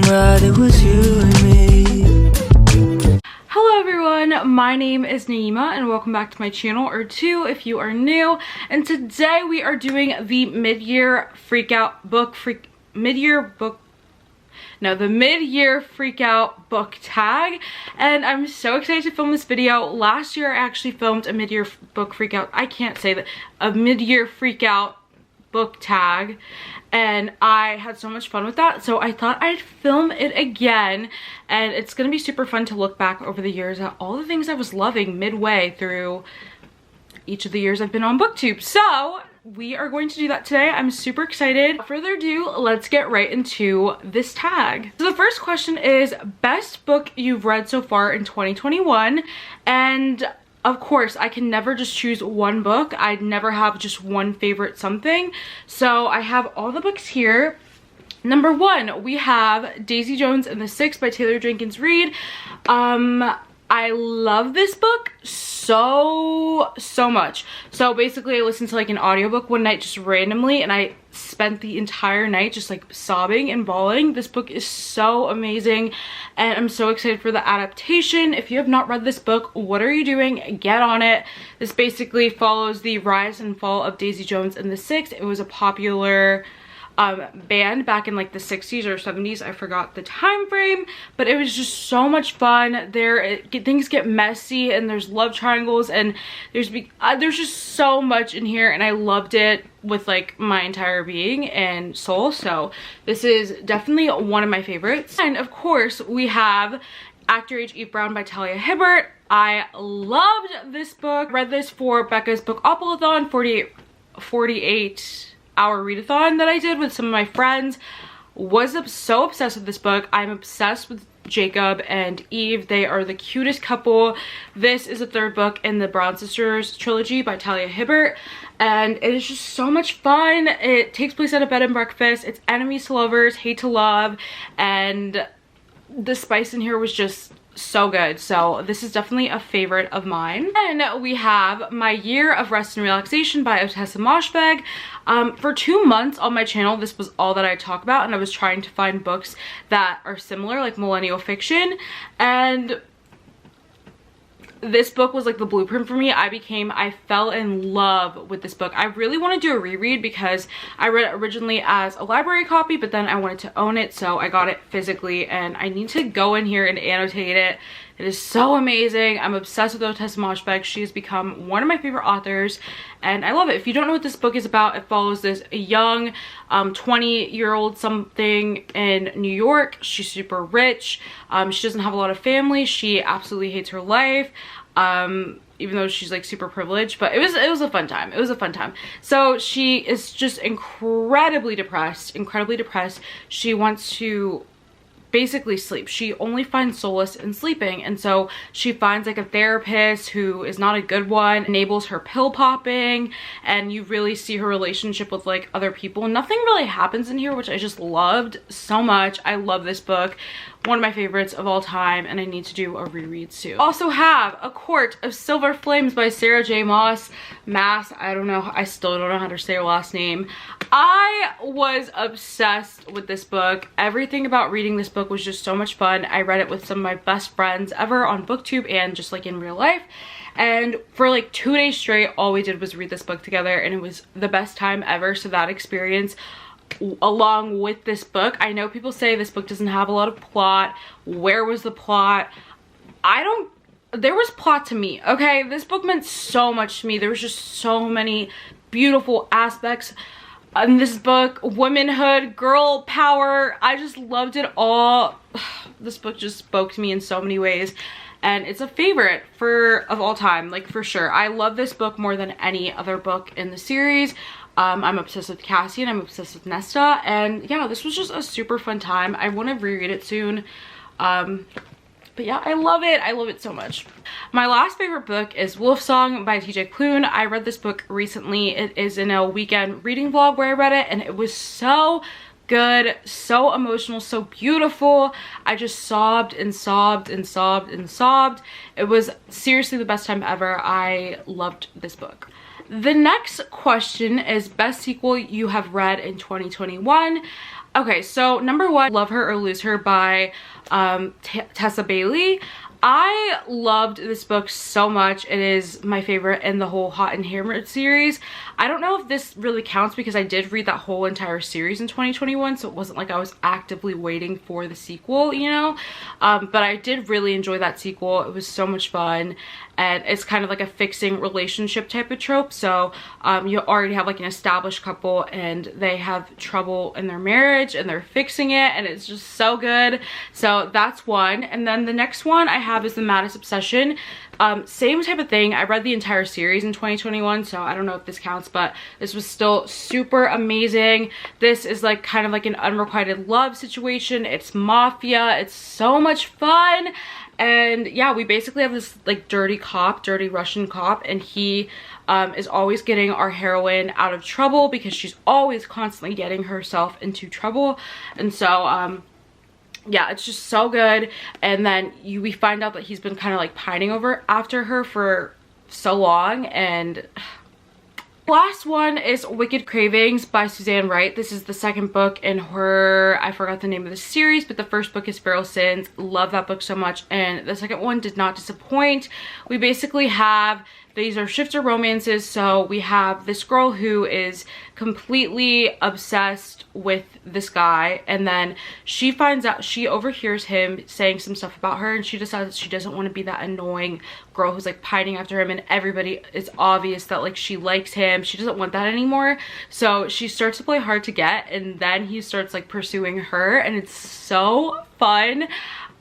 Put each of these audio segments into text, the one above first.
right, it was you and me. Hello everyone, my name is Nayeema and welcome back to my channel, or two if you are new. And today we are doing the mid-year freakout book tag, and I'm so excited to film this video. Last year I actually filmed a mid-year book freakout, I can't say that, a mid-year freakout book tag, and I had so much fun with that, so I thought I'd film it again. And it's gonna be super fun to look back over the years at all the things I was loving midway through each of the years I've been on booktube. So we are going to do that today. I'm super excited. Without further ado, let's get right into this tag. So the first question is best book you've read so far in 2021, and of course, I can never just choose one book. I'd never have just one favorite something. So I have all the books here. Number one, we have Daisy Jones and the Six by Taylor Jenkins Reid. I love this book so much. So basically I listened to like an audiobook one night just randomly, and I spent the entire night just like sobbing and bawling. This book is so amazing and I'm so excited for the adaptation. If you have not read this book, what are you doing? Get on it. This basically follows the rise and fall of Daisy Jones and the Six. It was a popular band back in like the 60s or 70s, I forgot the time frame, but it was just so much fun. Things get messy and there's love triangles, and there's just so much in here, and I loved it with like my entire being and soul. So this is definitely one of my favorites. And of course we have Actor Age Eve Brown by Talia Hibbert. I loved this book. Read this for Becca's Bookathon 48 hour readathon that I did with some of my friends. Was so obsessed with this book. I'm obsessed with Jacob and Eve. They are the cutest couple. This is the third book in the Brown Sisters trilogy by Talia Hibbert, and it is just so much fun. It takes place at a bed and breakfast. It's enemies to lovers, hate to love, and the spice in here was just so good. So this is definitely a favorite of mine. And we have My Year of Rest and Relaxation by 𝓫𝓬𝓬𝓪𝓵. For 2 months on my channel, this was all that I talk about, and I was trying to find books that are similar, like millennial fiction, and this book was like the blueprint for me. I fell in love with this book. I really want to do a reread because I read it originally as a library copy, but then I wanted to own it, so I got it physically, and I need to go in here and annotate it. It is so amazing. I'm obsessed with 𝓫𝓬𝓬𝓪𝓵. She has become one of my favorite authors, and I love it. If you don't know what this book is about, it follows this young 20-year-old something in New York. She's super rich. She doesn't have a lot of family. She absolutely hates her life, even though she's like super privileged. But it was a fun time. It was a fun time. So she is just incredibly depressed. She wants to basically sleep. She only finds solace in sleeping, and so she finds like a therapist who is not a good one, enables her pill popping, and you really see her relationship with like other people. Nothing really happens in here, which I just loved so much. I love this book. One of my favorites of all time, and I need to do a reread soon. Also have A Court of Silver Flames by Sarah J Maas. I don't know, I still don't know how to say her last name. I was obsessed with this book. Everything about reading this book was just so much fun. I read it with some of my best friends ever on booktube and just like in real life. And for like 2 days straight, all we did was read this book together, and it was the best time ever. So that experience along with this book, I know people say this book doesn't have a lot of plot. Where was the plot? There was plot to me, okay? This book meant so much to me. There was just so many beautiful aspects in this book. Womanhood, girl power, I just loved it all. This book just spoke to me in so many ways, and it's a favorite of all time, like for sure. I love this book more than any other book in the series. I'm obsessed with Cassie, and I'm obsessed with Nesta, and yeah, this was just a super fun time. I want to reread it soon. But yeah, I love it so much. My last favorite book is Wolf Song by TJ Klune. I read this book recently. It is in a weekend reading vlog where I read it, and it was so good, so emotional, so beautiful. I just sobbed and sobbed and sobbed and sobbed. It was seriously the best time ever. I loved this book. The next question is best sequel you have read in 2021. Okay, so number one, Love Her or Lose Her by Tessa Bailey. I loved this book so much. It is my favorite in the whole Hot and Hammered series. I don't know if this really counts because I did read that whole entire series in 2021, so it wasn't like I was actively waiting for the sequel, you know? But I did really enjoy that sequel. It was so much fun, and it's kind of like a fixing relationship type of trope. So you already have like an established couple and they have trouble in their marriage and they're fixing it, and it's just so good. So that's one. And then the next one I have is The Maddest Obsession. Same type of thing. I read the entire series in 2021, so I don't know if this counts, but this was still super amazing. This is like kind of like an unrequited love situation. It's mafia. It's so much fun. And yeah, we basically have this like dirty Russian cop, and he is always getting our heroine out of trouble because she's always constantly getting herself into trouble. And so yeah, it's just so good. And then we find out that he's been kind of like pining after her for so long. And last one is Wicked Cravings by Suzanne Wright. This is the second book in her, I forgot the name of the series, but the first book is Feral Sins. Love that book so much, and the second one did not disappoint. We basically have, these are shifter romances. So we have this girl who is completely obsessed with this guy, and then she finds out, she overhears him saying some stuff about her, and she decides she doesn't want to be that annoying girl who's like pining after him, and everybody, it's obvious that like she likes him. She doesn't want that anymore, so she starts to play hard to get, and then he starts like pursuing her, and it's so fun.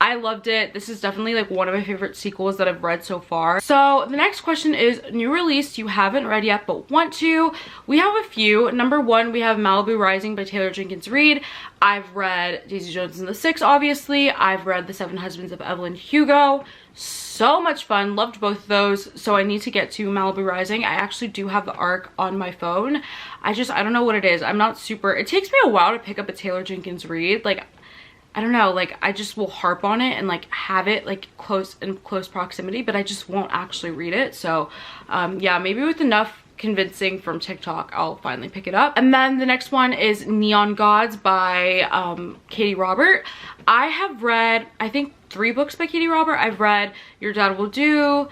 I loved it. This is definitely like one of my favorite sequels that I've read so far. So the next question is new release you haven't read yet but want to. We have a few. Number one, we have Malibu Rising by Taylor Jenkins Reid. I've read Daisy Jones and the Six, obviously. I've read The Seven Husbands of Evelyn Hugo. So much fun. Loved both of those. So I need to get to Malibu Rising. I actually do have the arc on my phone. I don't know what it is. I'm not super, it takes me a while to pick up a Taylor Jenkins Reid. Like, I don't know, like I just will harp on it and like have it like in close proximity, but I just won't actually read it. So yeah, maybe with enough convincing from TikTok I'll finally pick it up. And then the next one is Neon Gods by Katie Robert. I have read, I think, 3 books by Katie Robert. I've read Your Dad Will Do,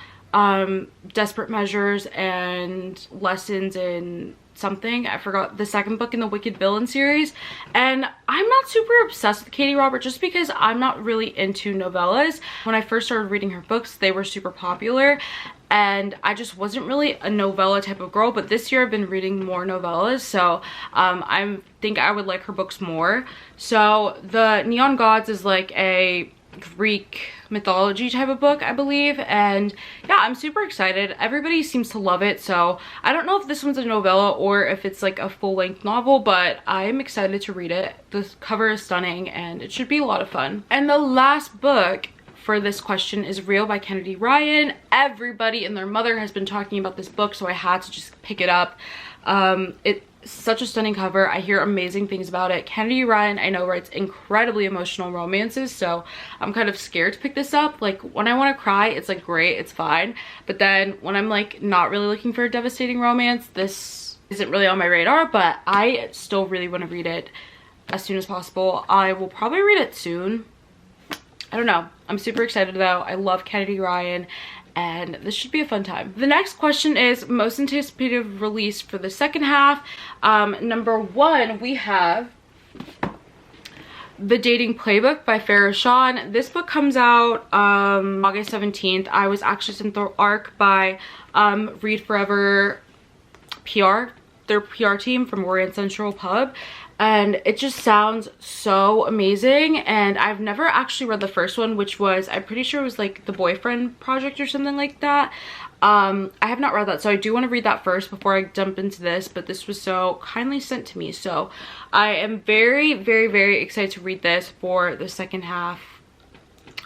Desperate Measures, and Lessons in something. I forgot the second book in the Wicked Villain series. And I'm not super obsessed with Katie Robert just because I'm not really into novellas. When I first started reading her books, they were super popular, and I just wasn't really a novella type of girl. But this year I've been reading more novellas, so I think I would like her books more. So the Neon Gods is like a Greek mythology type of book, I believe, and yeah, I'm super excited. Everybody seems to love it, so I don't know if this one's a novella or if it's like a full-length novel, but I'm excited to read it. The cover is stunning and it should be a lot of fun. And the last book for this question is Real by Kennedy Ryan. Everybody and their mother has been talking about this book, so I had to just pick it up. It's such a stunning cover. I hear amazing things about it. Kennedy Ryan, I know, writes incredibly emotional romances, so I'm kind of scared to pick this up. Like when I want to cry, it's like great, it's fine, but then when I'm like not really looking for a devastating romance, this isn't really on my radar. But I still really want to read it as soon as possible. I will probably read it soon. I don't know. I'm super excited though. I love Kennedy Ryan, and this should be a fun time. The next question is most anticipated release for the second half. Number one, we have The Dating Playbook by Farrah Shawn. This book comes out August 17th. I was actually sent the arc by Read Forever PR, their PR team from Orient Central Pub. And it just sounds so amazing, and I've never actually read the first one, which was, I'm pretty sure it was like The Boyfriend Project or something like that. I have not read that, so I do want to read that first before I jump into this, but this was so kindly sent to me, so I am very, very, very excited to read this for the second half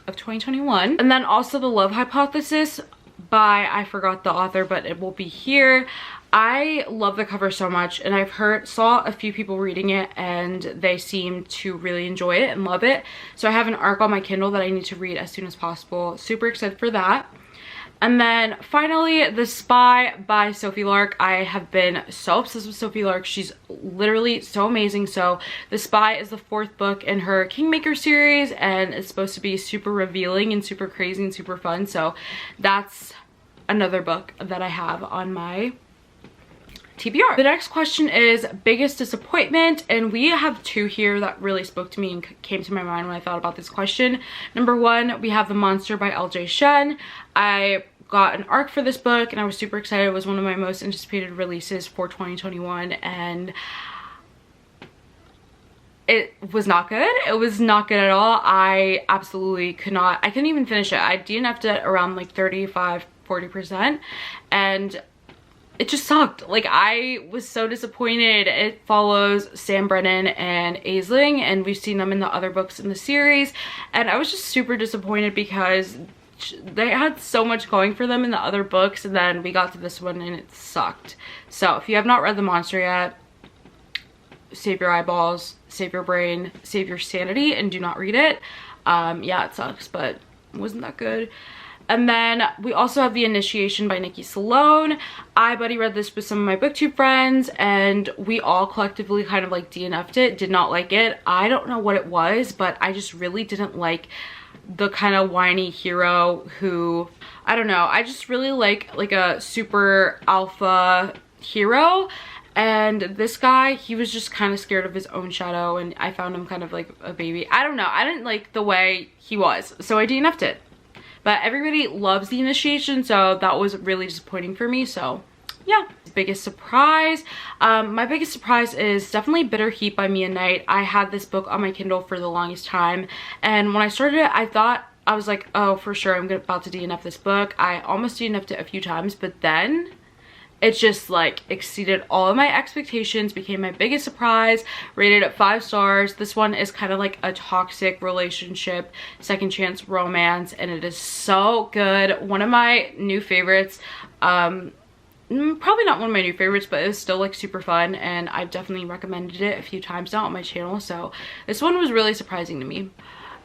of 2021. And then also The Love Hypothesis by, I forgot the author, but it will be here. I love the cover so much, and I've saw a few people reading it and they seem to really enjoy it and love it. So I have an arc on my Kindle that I need to read as soon as possible. Super excited for that. And then finally, The Spy by Sophie Lark. I have been so obsessed with Sophie Lark. She's literally so amazing. So The Spy is the 4th book in her Kingmaker series, and it's supposed to be super revealing and super crazy and super fun. So that's another book that I have on my TBR. The next question is biggest disappointment, and we have 2 here that really spoke to me and came to my mind when I thought about this question. Number 1, we have The Monster by L.J. Shen. I got an ARC for this book and I was super excited. It was one of my most anticipated releases for 2021, and it was not good. It was not good at all. I absolutely I couldn't even finish it. I DNF'd it around like 35-40%, and it just sucked. Like, I was so disappointed. It follows Sam Brennan and Aisling, and we've seen them in the other books in the series, and I was just super disappointed because they had so much going for them in the other books, and then we got to this one and it sucked. So if you have not read The Monster yet, save your eyeballs, save your brain, save your sanity, and do not read it. Yeah, it sucks, but it wasn't that good. And then we also have The Initiation by Nikki Salone. I buddy read this with some of my booktube friends, and we all collectively kind of like DNF'd it, did not like it. I don't know what it was, but I just really didn't like the kind of whiny hero who, I don't know, I just really like a super alpha hero. And this guy, he was just kind of scared of his own shadow, and I found him kind of like a baby. I don't know, I didn't like the way he was, so I DNF'd it. But everybody loves The Initiation, so that was really disappointing for me. So yeah. Biggest surprise, my biggest surprise is definitely Bitter Heat by Mia Knight. I had this book on my Kindle for the longest time, and when I started it, I was like, oh, for sure I'm about to DNF this book. I almost DNF'd it a few times, but then it just like exceeded all of my expectations, became my biggest surprise, rated at 5 stars. This one is kind of like a toxic relationship, second chance romance, and it is so good. One of my new favorites. Probably not one of my new favorites, but it was still like super fun, and I've definitely recommended it a few times now on my channel, so this one was really surprising to me.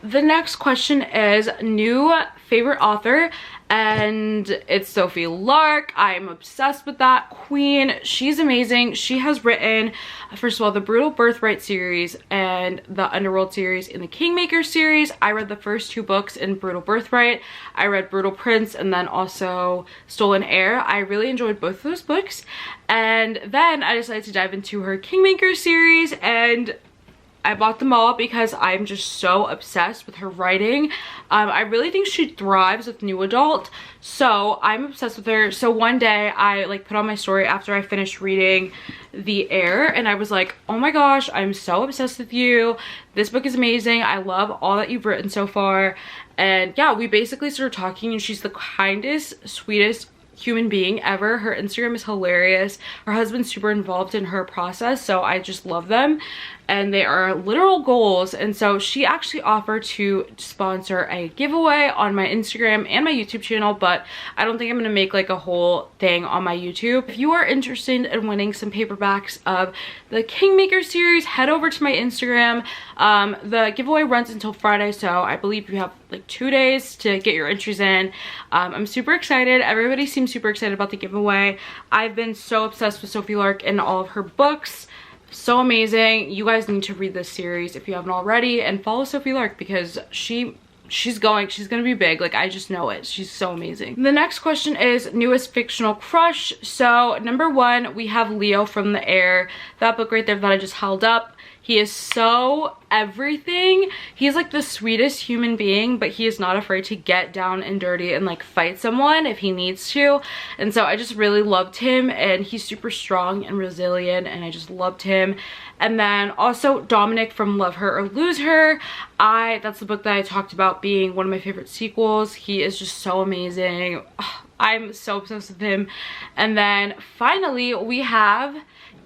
The next question is new favorite author, and it's Sophie Lark. I'm obsessed with that queen. She's amazing. She has written, first of all, the Brutal Birthright series and the Underworld series in the Kingmaker series. I read the first 2 books in Brutal Birthright. I read Brutal Prince and then also Stolen Heir. I really enjoyed both of those books, and then I decided to dive into her Kingmaker series, and I bought them all because I'm just so obsessed with her writing. I really think she thrives with new adult, so I'm obsessed with her. So one day I like put on my story after I finished reading The Heir, and I was like, oh my gosh, I'm so obsessed with you. This book is amazing. I love all that you've written so far. And yeah, we basically started talking, and she's the kindest, sweetest human being ever. Her Instagram is hilarious. Her husband's super involved in her process, so I just love them, and they are literal goals. And so she actually offered to sponsor a giveaway on my Instagram and my YouTube channel, but I don't think I'm gonna make like a whole thing on my YouTube. If you are interested in winning some paperbacks of the Kingmaker series, head over to my Instagram. The giveaway runs until Friday, so I believe you have like 2 days to get your entries in. I'm super excited. Everybody seems super excited about the giveaway. I've been so obsessed with Sophie Lark and all of her books. So amazing. You guys need to read this series if you haven't already, and follow Sophie Lark because she's gonna be big. Like, I just know it. She's so amazing. The next question is newest fictional crush. So number 1, we have Leo from The Heir. That book right there that I just held up. He is so everything. He's like the sweetest human being, but he is not afraid to get down and dirty and like fight someone if he needs to. And so I just really loved him, and he's super strong and resilient, and I just loved him. And then also Dominic from Love Her or Lose Her. That's the book that I talked about being one of my favorite sequels. He is just so amazing. I'm so obsessed with him. And then finally we have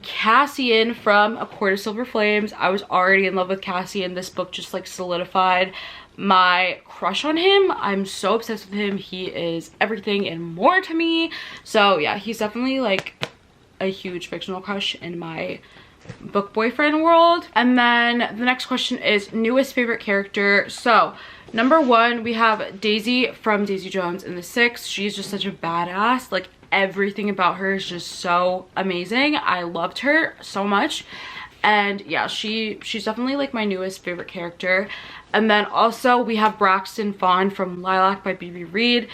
Cassian from A Court of Silver Flames. I was already in love with Cassian. This book just like solidified my crush on him. I'm so obsessed with him. He is everything and more to me. So yeah, he's definitely like a huge fictional crush in my book boyfriend world. And then the next question is newest favorite character. So Number 1, we have Daisy from Daisy Jones and the Six. She's just such a badass. Like, everything about her is just so amazing. I loved her so much. And yeah, she's definitely like my newest favorite character. And then also we have Braxton Fawn from Lilac by B.B. Reed.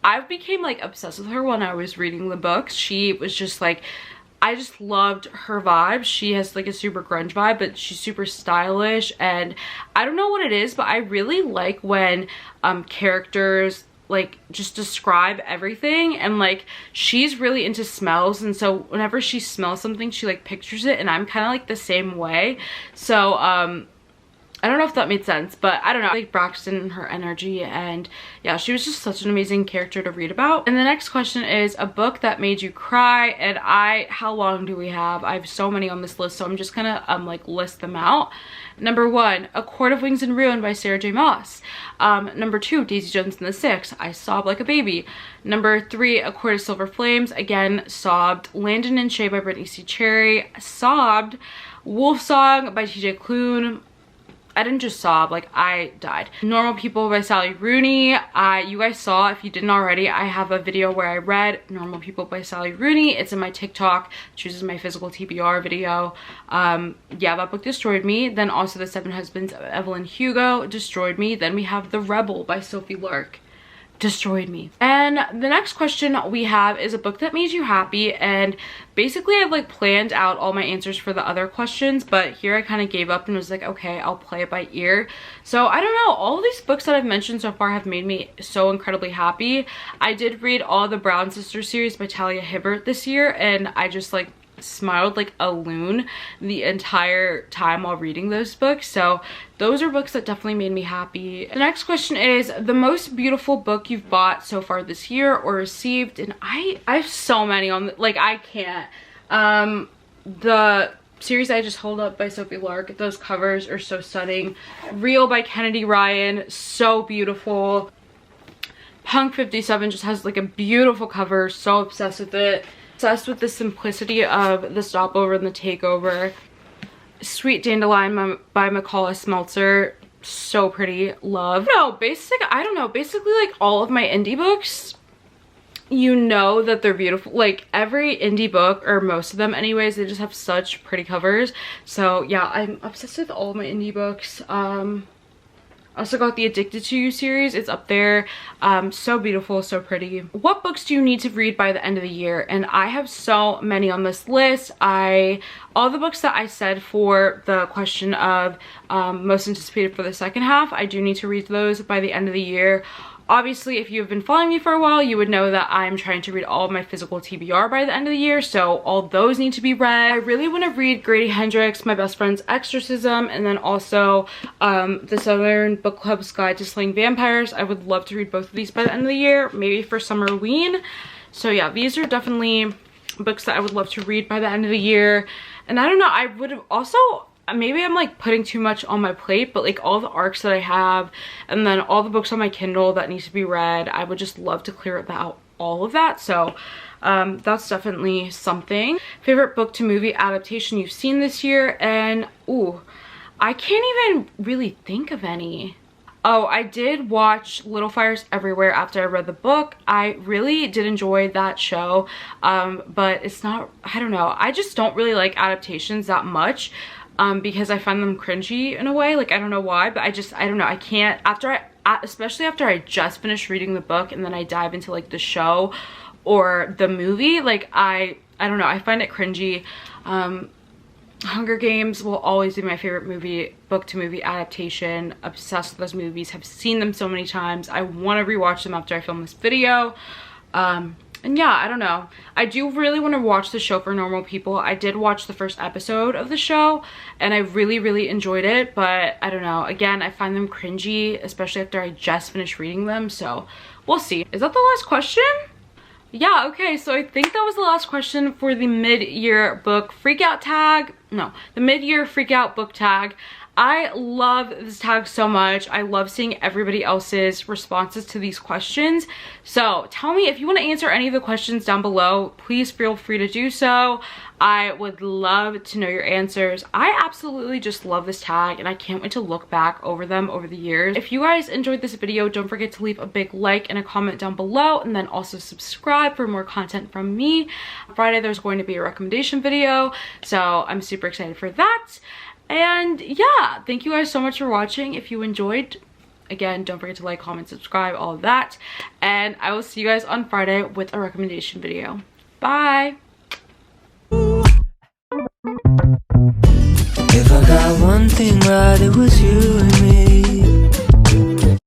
I became like obsessed with her when I was reading the books. She was just like, I just loved her vibe. She has like a super grunge vibe, but she's super stylish, and I don't know what it is, but I really like when characters like just describe everything. And like, she's really into smells, and so whenever she smells something, she like pictures it, and I'm kind of like the same way. So I don't know if that made sense, but I don't know. I like Braxton and her energy, and yeah, she was just such an amazing character to read about. And the next question is a book that made you cry, and how long do we have? I have so many on this list, so I'm just gonna like list them out. Number 1, A Court of Wings and Ruin by Sarah J. Maas. Number 2, Daisy Jones and the Six. I sobbed like a baby. Number 3, A Court of Silver Flames. Again, sobbed. Landon and Shay by Brittany C. Cherry. Sobbed. Wolf Song by TJ Klune. I didn't just sob, like I died. Normal People by Sally Rooney. You guys saw, if you didn't already, I have a video where I read Normal People by Sally Rooney. It's in my TikTok, chooses my physical TBR video. Yeah, that book destroyed me. Then also The Seven Husbands of Evelyn Hugo destroyed me. Then we have The Rebel by Sophie Lark. Destroyed me. And the next question we have is a book that made you happy, and basically I've like planned out all my answers for the other questions, but here I kind of gave up and was like, okay, I'll play it by ear. So I don't know, all of these books that I've mentioned so far have made me so incredibly happy. I did read all the Brown Sisters series by Talia Hibbert this year, and I just like smiled like a loon the entire time while reading those books. So those are books that definitely made me happy. The next question is the most beautiful book you've bought so far this year or received, and I have so many on like I can't. The series I just held up by Sophie Lark, those covers are so stunning. Real by Kennedy Ryan, so beautiful. Punk 57 just has like a beautiful cover, so obsessed with it. Obsessed with the simplicity of the stopover and the takeover. Sweet Dandelion by Macaulay Smeltzer, so pretty, love. I don't know, basically like all of my indie books, you know that they're beautiful. Like every indie book, or most of them anyways, they just have such pretty covers. So yeah, I'm obsessed with all of my indie books. I also got the Addicted to You series. It's up there. So beautiful, so pretty. What books do you need to read by the end of the year? And I have so many on this list. All the books that I said for the question of most anticipated for the second half, I do need to read those by the end of the year. Obviously, if you've been following me for a while, you would know that I'm trying to read all of my physical TBR by the end of the year, so all those need to be read. I really want to read Grady Hendrix, My Best Friend's Exorcism, and then also the Southern Book Club's Guide to Slaying Vampires. I would love to read both of these by the end of the year, maybe for Summerween. So yeah, these are definitely books that I would love to read by the end of the year. And I don't know, I would have also... maybe I'm like putting too much on my plate, but like all the arcs that I have, and then all the books on my Kindle that need to be read, I would just love to clear out all of that. So that's definitely something. Favorite book to movie adaptation you've seen this year? And I can't even really think of any. Oh, I did watch Little Fires Everywhere after I read the book. I really did enjoy that show, but it's not, I don't know, I just don't really like adaptations that much. Because I find them cringy in a way. Like, I don't know why, but I don't know, I can't, especially after I just finished reading the book and then I dive into like the show or the movie, like I don't know, I find it cringy. Hunger Games will always be my favorite book to movie adaptation. Obsessed with those movies, have seen them so many times. I want to rewatch them after I film this video. And yeah, I don't know. I do really want to watch the show for Normal People. I did watch the first episode of the show and I really, really enjoyed it, but I don't know. Again, I find them cringy, especially after I just finished reading them, so we'll see. Is that the last question? Yeah, okay, so I think that was the last question for the mid-year book freakout tag. No, the mid-year freakout book tag. I love this tag so much. I love seeing everybody else's responses to these questions. So tell me if you want to answer any of the questions down below, please feel free to do so. I would love to know your answers. I absolutely just love this tag and I can't wait to look back over them over the years. If you guys enjoyed this video, don't forget to leave a big like and a comment down below, and then also subscribe for more content from me. Friday there's going to be a recommendation video, so I'm super excited for that. And yeah, thank you guys so much for watching. If you enjoyed, again, don't forget to like, comment, subscribe, all of that. And I will see you guys on Friday with a recommendation video. Bye! If I got one thing right, it was you and me.